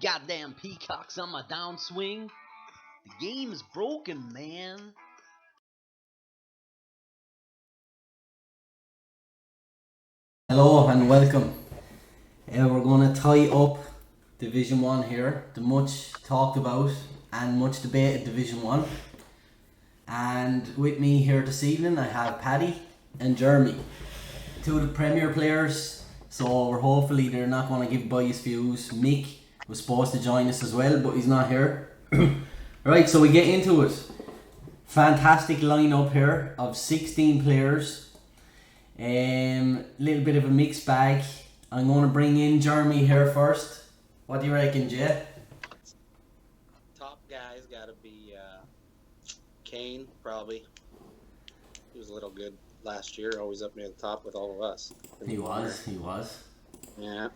Goddamn peacocks on my downswing. The game is broken, man. Hello and welcome. We're going to tie up Division 1 here, the much talked about and much debated Division 1. And with me here this evening I have Paddy and Jeremy, two of the Premier players, so we're hopefully they're not going to give biased views. Mick was supposed to join us as well, but he's not here. Right, so we get into it. Fantastic lineup here of 16 players. Little bit of a mixed bag. I'm going to bring in Jeremy here first. What do you reckon, Jay? Top guy's got to be Kane, probably. He was a little good last year, always up near the top with all of us. He was. Yeah.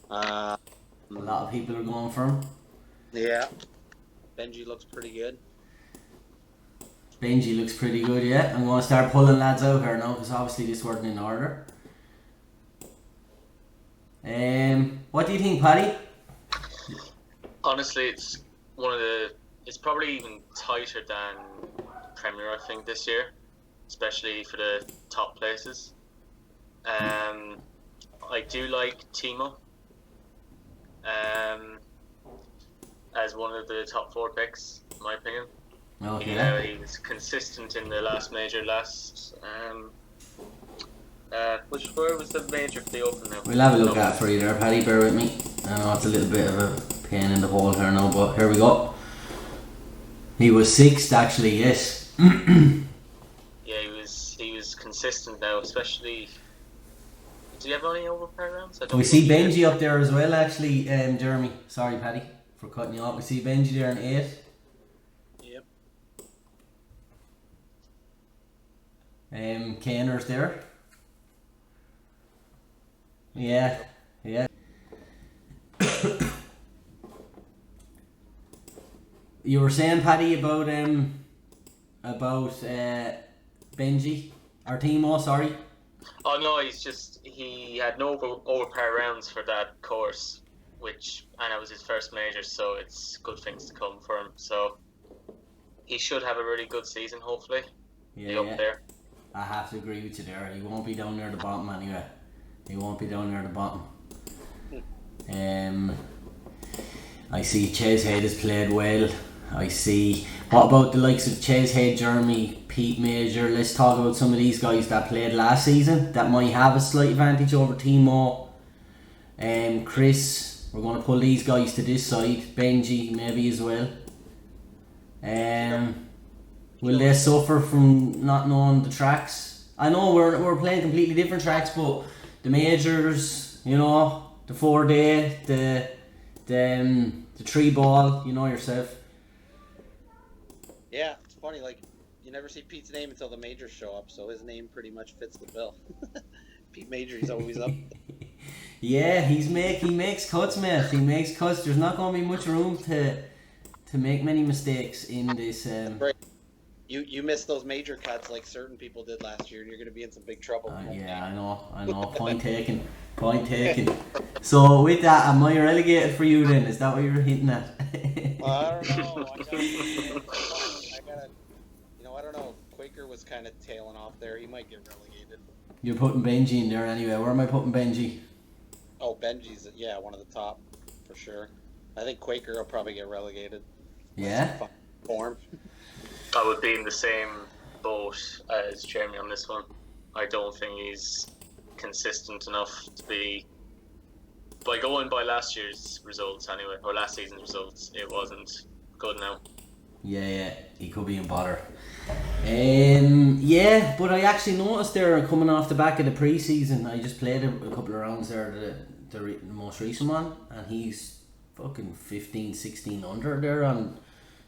A lot of people are going for him. Yeah. Benji looks pretty good. Benji looks pretty good, yeah. I'm going to start pulling lads out here now because obviously this wasn't in order. What do you think, Paddy? Honestly, it's probably even tighter than Premier, I think, this year, especially for the top places. I do like Timo as one of the top 4 picks, in my opinion. Okay. He was consistent in the last major where was the major for the Open now? We'll have a look at it for you there, Paddy, bear with me. I know it's a little bit of a pain in the hole here now, but here we go. He was 6th actually, yes. Yeah, he was consistent now, especially. Do you have any overpair rounds? We see Benji up there as well actually, Jeremy. Sorry, Paddy, for cutting you off. We see Benji there in 8. Yep. Kaner's there. Yeah. You were saying, Paddy, about Benji or Timo, sorry. Oh no, he had no overpower rounds for that course, and it was his first major, so it's good things to come for him. So he should have a really good season, hopefully. Yeah, up there. I have to agree with you there. He won't be down near the bottom anyway. He won't be down near the bottom. I see Cheshead has played well. I see. What about the likes of Cheshead, Jeremy, Pete Major? Let's talk about some of these guys that played last season that might have a slight advantage over Timo. Chris, we're going to pull these guys to this side. Benji maybe as well. Will they suffer from not knowing the tracks? I know we're playing completely different tracks, but the majors, the 4-day, the 3-ball, you know yourself. Yeah, it's funny, like, you never see Pete's name until the majors show up, so his name pretty much fits the bill. Pete Major, he's always up. Yeah, he makes cuts, mate. He makes cuts. There's not going to be much room to make many mistakes in this. Right. You missed those major cuts like certain people did last year, and you're going to be in some big trouble. Yeah, I know. Point taken. So with that, am I relegated for you then? Is that what you're hinting at? I don't know. I don't know. Quaker was kind of tailing off there. He might get relegated. You're putting Benji in there anyway. Where am I putting Benji? Oh, Benji's one of the top for sure. I think Quaker will probably get relegated. Yeah. Form. I would be in the same boat as Jeremy on this one. I don't think he's consistent enough to be. By going by last year's results anyway, or last season's results, it wasn't good now. Yeah, he could be in bother. But I actually noticed there coming off the back of the pre-season, I just played a couple of rounds there, the most recent one, and he's fucking 15, 16 under there on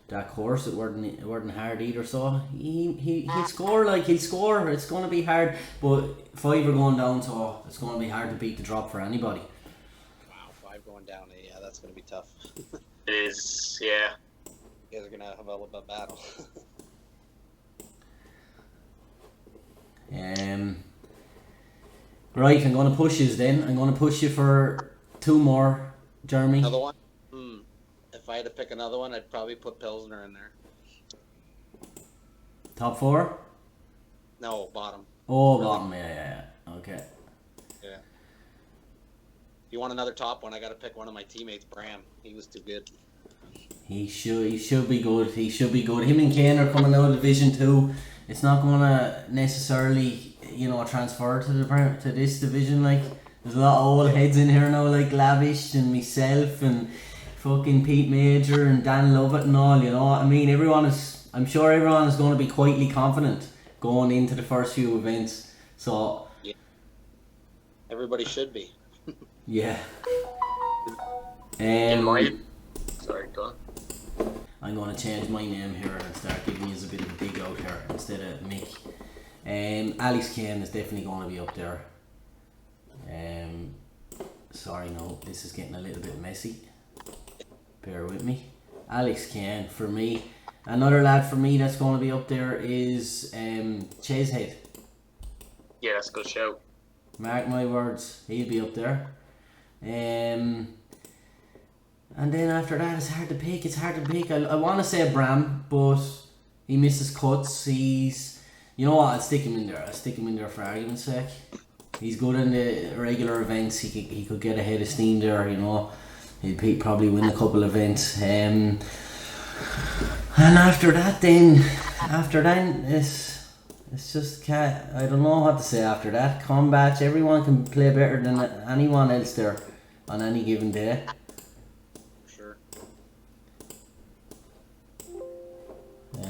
that course. It weren't hard either, so he'll score. It's going to be hard, but 5 are going down, so it's going to be hard to beat the drop for anybody. Wow, 5 going down, yeah, that's going to be tough. It is, yeah. You guys are going to have a little bit of battle. Right, I'm going to push you then. I'm going to push you for 2 more, Jeremy. Another one? If I had to pick another one, I'd probably put Pilsner in there. Top 4? No, bottom. Oh, Really? bottom. Yeah. Okay. Yeah. If you want another top one, I got to pick one of my teammates, Bram. He was too good. He should be good. He should be good. Him and Kane are coming out of Division 2. It's not going to necessarily, transfer to this division. Like, there's a lot of old heads in here now, like Lavish and myself and fucking Pete Major and Dan Lovett and all. I mean, I'm sure everyone is going to be quietly confident going into the first few events. So, Yeah. Everybody should be. yeah. Sorry, go on. I'm going to change my name here and start giving you a bit of a dig out here instead of Mick. Alex Kane is definitely going to be up there. Sorry, no, this is getting a little bit messy. Bear with me. Alex Kane for me. Another lad for me that's going to be up there is Cheesehead. Yeah, that's a good shout. Mark my words, he'll be up there. And then after that, it's hard to pick. I want to say Bram, but he misses cuts. You know what? I'll stick him in there for argument's sake. He's good in the regular events. He could get ahead of steam there. He'd probably win a couple of events. And after that, it's just I don't know what to say after that. Combat, everyone can play better than anyone else there on any given day. Sure.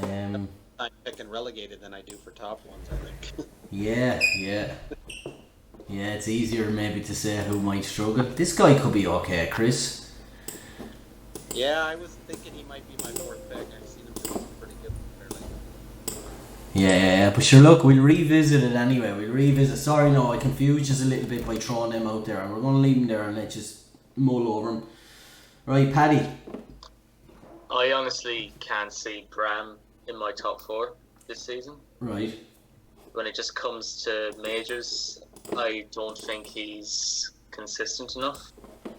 Um, I'm picking relegated than I do for top ones, I think. yeah, it's easier maybe to say who might struggle. This guy could be okay, Chris. Yeah, I was thinking he might be my fourth pick. I've seen him do pretty good fairly. Yeah, but sure, look, we'll revisit it anyway. Sorry, no, I confused you a little bit by throwing them out there, and we're going to leave them there and let you mull over them. Right, Paddy. I honestly can't see Bram in my top 4 this season. Right. When it just comes to majors, I don't think he's consistent enough.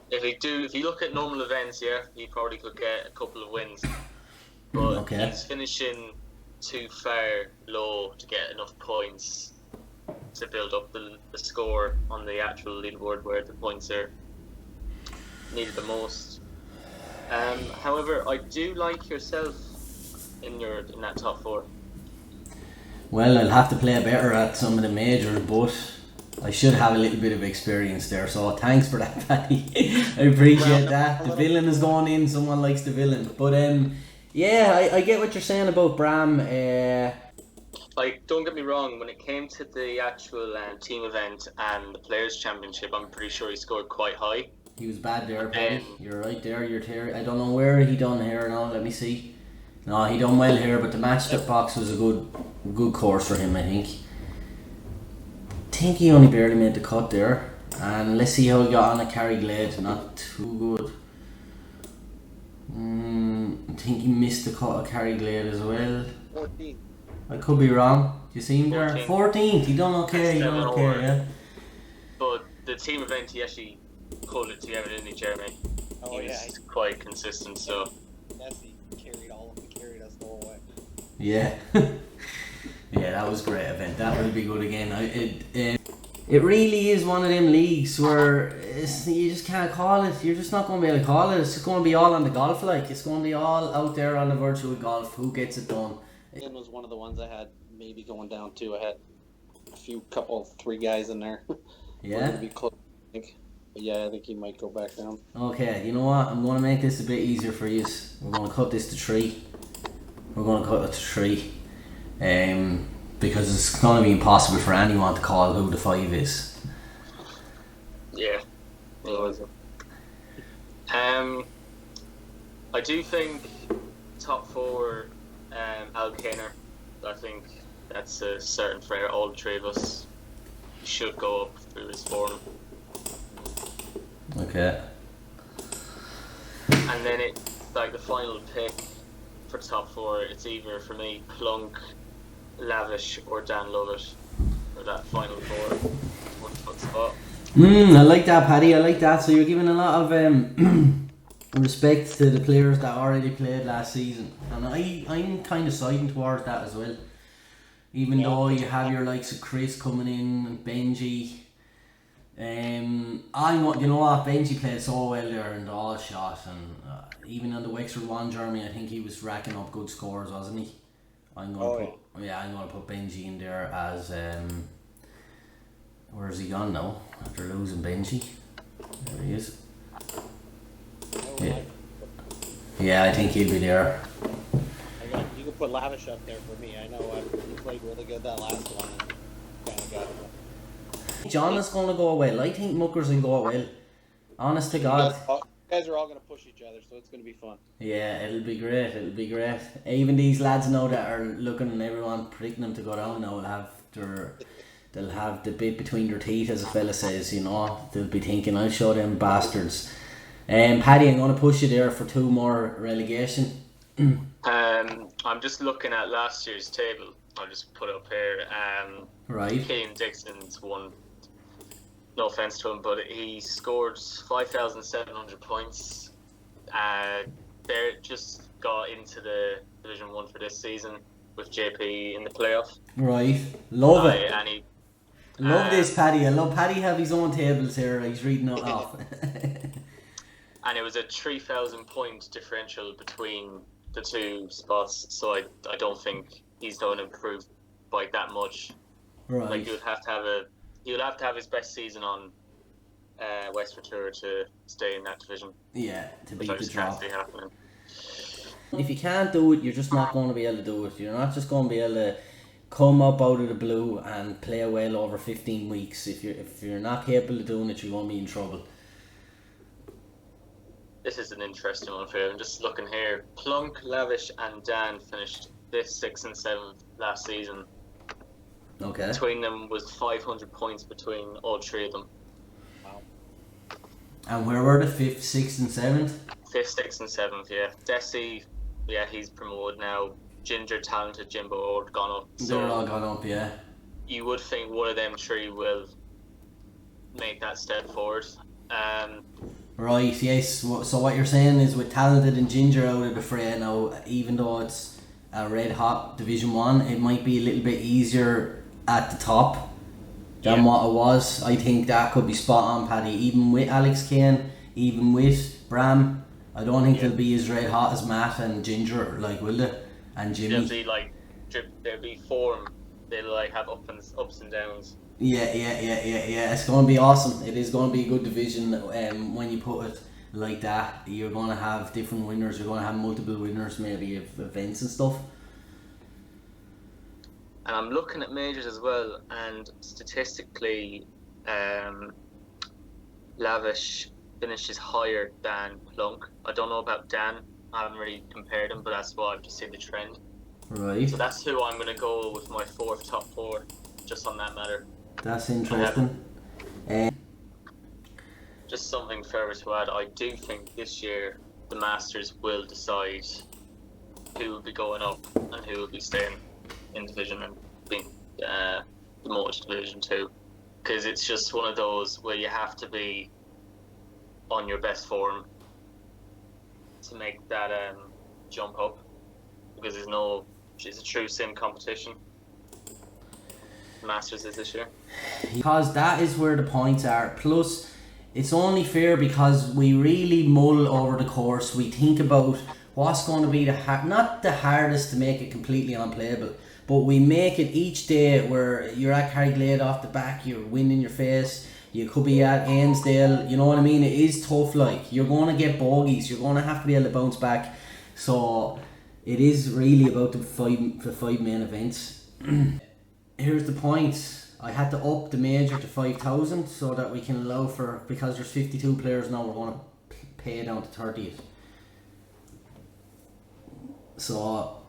If you look at normal events, yeah, he probably could get a couple of wins. But Okay. he's finishing too far low to get enough points to build up the score on the actual leaderboard where the points are needed the most. However, I do like yourself in that top 4. Well, I'll have to play better at some of the majors, but I should have a little bit of experience there, so thanks for that, Paddy. I appreciate that. The villain is going in, someone likes the villain. But yeah, I get what you're saying about Bram. Like, don't get me wrong, when it came to the actual team event and the Players' Championship, I'm pretty sure he scored quite high. He was bad there, Paddy. You're right there, I don't know where he done here now, let me see. No, he done well here, but the match box was a good course for him, I think. I think he only barely made the cut there. And let's see how he got on at Carriglade. Not too good. I think he missed the cut at Carriglade as well. 14. I could be wrong. Do you see him there? 14th. He done okay. Yeah. But the team event, he actually pulled it together, didn't he, Jeremy? Oh, he yeah. was quite consistent, so... Nessie carried us the whole way. Yeah. Yeah, that was a great event. That will be good again. It really is one of them leagues where you just can't call it. You're just not going to be able to call it. It's just going to be all on the golf, like. It's going to be all out there on the virtual golf. Who gets it done? It was one of the ones I had maybe going down too. I had a 3 guys in there. Yeah? We're gonna be close, I think. But yeah, I think he might go back down. Okay, you know what? I'm going to make this a bit easier for you. We're going to cut this to 3. We're going to cut it to 3. Because it's going to be impossible for anyone to call who the 5 is. Yeah. I do think top 4, Al Kaner. I think that's a certain for all 3 of us. He should go up through his form. Okay. And then the final pick for top 4, it's either for me Plunk, Lavish or Dan Lovett for that final 4 1 foot spot. I like that, Paddy. I like that. So you're giving a lot of respect to the players that already played last season, and I'm kind of siding towards that as well. Even though you have your likes of Chris coming in and Benji, you know what, Benji played so well there in the all shot, and even on the Wexford one Jeremy, I think he was racking up good scores, wasn't he? I'm gonna put Benji in there as where's he gone now after losing Benji? There he is. Yeah, I think he'll be there. You can put Lavish up there for me. I know he played really good that last one. And kind of got him. John is going to go well. I think Muckers will go well. Honest to God. You guys are all going to push each other, so it's going to be fun. Yeah, it'll be great. It'll be great. Even these lads now that are looking and everyone predicting them to go down now they'll have the bit between their teeth, as a fella says. You know, they'll be thinking, I'll show them bastards. Paddy, I'm going to push you there for 2 more relegation. I'm just looking at last year's table. I'll just put it up here. Right. Keane Dixon's won. No offense to him, but he scored 5,700 points. They just got into the Division 1 for this season with JP in the playoff. Right. Love it. And he, love this, Paddy. I love Paddy have his own tables here. He's reading it off. And it was a 3,000 point differential between the 2 spots, so I don't think he's going to improve by that much. Right. Like he would have to have his best season on Westford Tour to stay in that division. Yeah, to beat I the just drop. can't see happening. If you can't do it, you're just not going to be able to do it. You're not just going to be able to come up out of the blue and play well over 15 weeks. If you're not capable of doing it, you're going to be in trouble. This is an interesting one for you. I'm just looking here. Plunk, Lavish, and Dan finished 5th, 6th, and 7th last season. Okay. Between them was 500 points between all 3 of them. Wow. And where were the 5th, 6th, and 7th? 5th, 6th, and 7th, yeah. Desi, yeah, he's promoted now. Ginger, Talented, Jimbo all gone up. They're all gone up, yeah. You would think one of them 3 will make that step forward. Right, yes. So what you're saying is with Talented and Ginger out of the fray now, even though it's a red hot Division 1, it might be a little bit easier at the top than what it was. I think that could be spot on, Paddy. Even with Alex Kane, even with Bram, I don't think they'll be as red hot as Matt and Ginger, like, will they? And Jimmy. They'll be form. They'll like have ups and downs. Yeah. It's going to be awesome. It is going to be a good division. When you put it like that, you're going to have different winners. You're going to have multiple winners, maybe of events and stuff. And I'm looking at majors as well, and statistically, Lavish finishes higher than Plunk. I don't know about Dan. I haven't really compared them, but that's what I've just seen the trend. Right. So that's who I'm going to go with my top 4, just on that matter. That's interesting. Just something further to add, I do think this year the Masters will decide who will be going up and who will be staying in Division and being demoted to Division 2. Because it's just one of those where you have to be on your best form to make that jump up. Because it's a true sim competition. Masters is this year. Because that is where the points are. Plus, it's only fair because we really mull over the course. We think about what's going to be not the hardest to make it completely unplayable, but we make it each day where you're at Carriglade off the back, you're wind in your face, you could be at Ainsdale, you know what I mean? It is tough, like, you're going to get bogeys, you're going to have to be able to bounce back. So, it is really about the five main events. Here's the point. I had to up the major to 5,000 so that we can allow for, because there's 52 players now, we're going to pay it down to 30. So,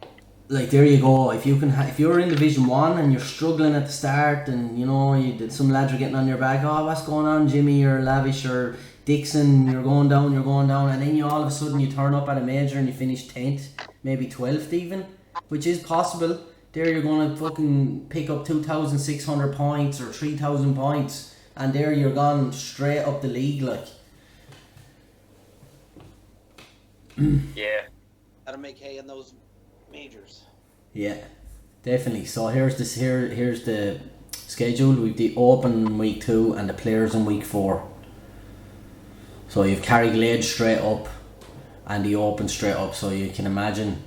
like, there you go. If you're in Division 1 and you're struggling at the start, and you know some lads are getting on your back, oh, what's going on, Jimmy or Lavish or Dixon, you're going down, and then you all of a sudden you turn up at a major and you finish 10th, maybe 12th even, which is possible. There you're going to fucking pick up 2,600 points or 3,000 points, and there you're gone straight up the league, like. Yeah. Gotta make hay in those majors. Yeah, definitely. So here's the schedule. We've the Open in week 2 and the Players in week 4. So you've Carriglade straight up and the Open straight up. So you can imagine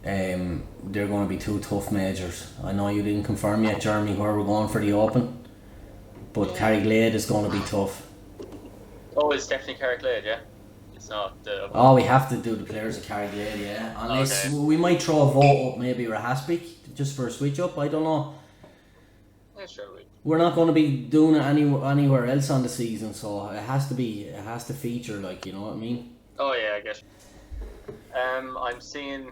they're going to be 2 tough majors. I know you didn't confirm yet, Jeremy, where we're going for the Open, but Carriglade is going to be tough. Oh, it's definitely Carriglade, yeah? It's not the... Oh, we have to do the Players of Carriglade, yeah. Unless we might throw a vote up maybe or a Haspic just for a switch up, I don't know. Yeah, sure. We're not going to be doing it anywhere else on the season, so it has to feature, like, you know what I mean? Oh, yeah, I guess. I'm seeing...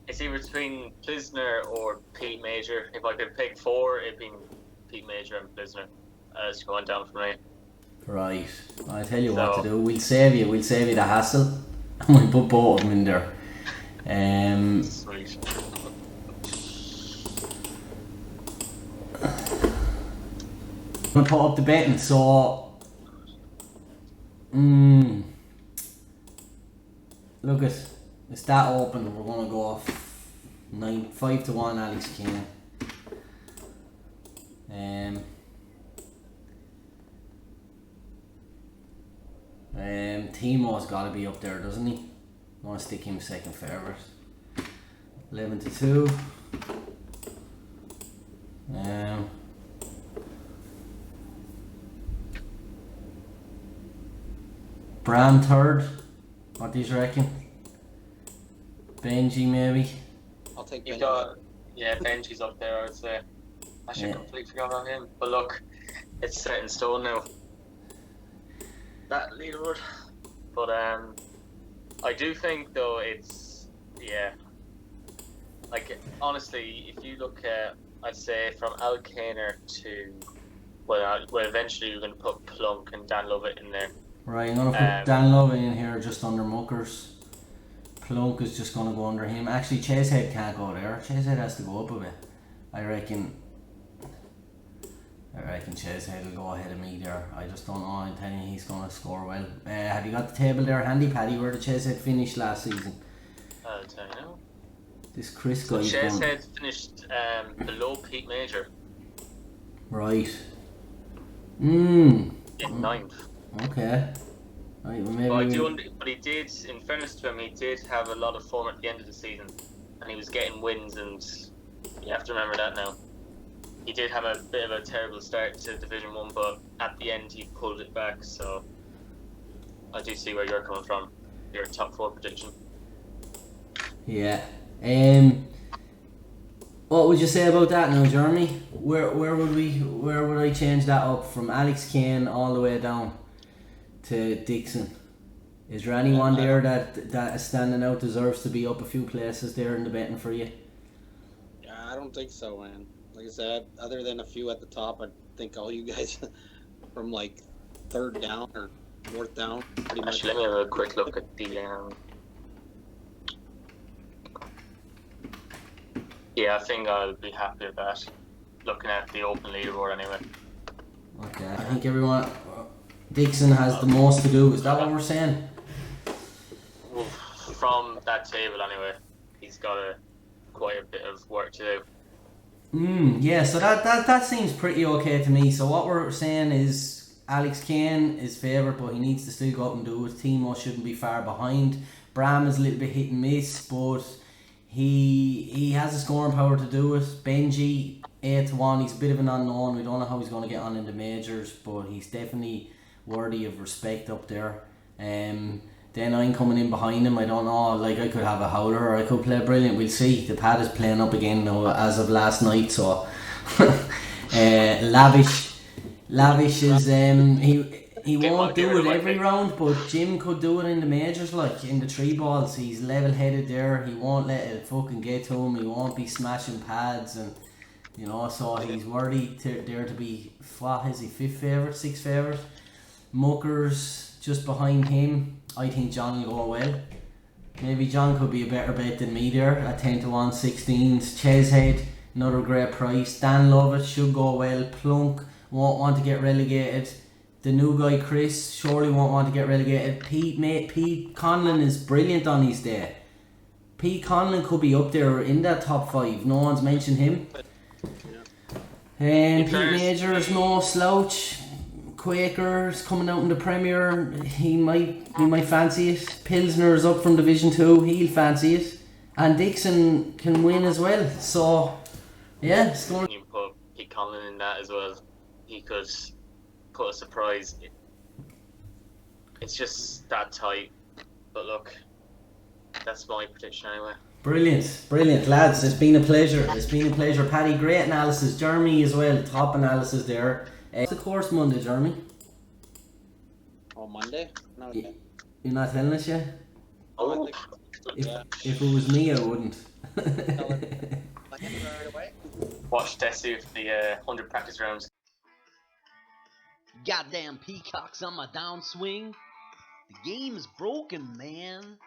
It's either between Plisner or Pete Major. If I could pick 4, it'd be Pete Major and Plisner. It's going down for me. Right. I'll tell you what to do. We'll save you the hassle and we'll put both of them in there. Sweet. I'm going to put up the betting, so... Look at... It's that open, we're going to go off 5-1 Alex Kane. Timo's got to be up there, doesn't he? I want to stick him second favourite. 11-2. Bram third. What do you reckon? Benji maybe. I'll take You've Benji. got... Yeah, Benji's up there, I would say. I should completely forgot about him. But look, it's set in stone now. That leaderboard. But I do think though it's like honestly, if you look at, I'd say from Al Kaner to well eventually you're going to put Plunk and Dan Lovett in there. Right, I'm going to put Dan Lovett in here just under Muckers. Plunk is just going to go under him. Actually, Chesehead can't go there. Chesehead has to go up a bit. I reckon Chesehead will go ahead of me there. I just don't know. I'm telling you, he's going to score well. Have you got the table there handy, Paddy, where the Chesehead finished last season? I'll tell you now. This Chris So guy's Chesehead finished below Pete Major. Right. In 9th. Okay. Right, well maybe But he did, in fairness to him, he did have a lot of form at the end of the season. And he was getting wins, and you have to remember that now. He did have a bit of a terrible start to Division 1, but at the end he pulled it back, so I do see where you're coming from. Your top 4 prediction. Yeah. What would you say about that now, Jeremy? Where would I change that up from Alex Kane all the way down to Dixon? Is there anyone there that is standing out, deserves to be up a few places there in the betting for you? Yeah, I don't think so, man. Like I said, other than a few at the top, I think all you guys from like 3rd down or 4th down, pretty much. Actually, let me have a quick look at the yeah, I think I'll be happy with that. Looking at the open leaderboard anyway. Okay, I think everyone... Dixon has the most to do, is that what we're saying? Well, from that table anyway, he's got quite a bit of work to do. Yeah, so that seems pretty okay to me. So what we're saying is Alex Kane is favourite, but he needs to still go up and do it. Timo shouldn't be far behind. Bram is a little bit hit and miss, but he has the scoring power to do it. Benji 8-1, he's a bit of an unknown. We don't know how he's going to get on in the majors, but he's definitely worthy of respect up there. Then I'm coming in behind him. I don't know, like I could have a howler or I could play brilliant. We'll see. The pad is playing up again now as of last night, so Lavish is he won't do it every round, but Jim could do it in the majors, like in the 3 balls. He's level headed there. He won't let it fucking get to him. He won't be smashing pads, and you know, so he's worthy there to be, what is he, 5th favourite, 6th favourite. Muckers just behind him. I think John will go well. Maybe John could be a better bet than me there at 10-1, 16s. Chesehead, another great price. Dan Lovett should go well. Plunk won't want to get relegated. The new guy Chris surely won't want to get relegated. Pete Conlon is brilliant on his day. Pete Conlon could be up there in that top 5. No one's mentioned him. And Pete Major is no slouch. Quakers coming out in the Premier. He might fancy it. Pilsner's up from Division 2. He'll fancy it. And Dixon can win as well. So yeah, it's going. You put Pete Conlon in that as well. He could put a surprise. It's just that tight. But look, that's my prediction anyway. Brilliant lads. It's been a pleasure. Paddy, great analysis. Jeremy as well, top analysis there. What's the course Monday, Jeremy? Oh, Monday? No, okay. You're not telling us yet? Oh, If it was me, I wouldn't. right away. Watch Desu for the 100 practice rounds. Goddamn peacocks on my downswing. The game's broken, man.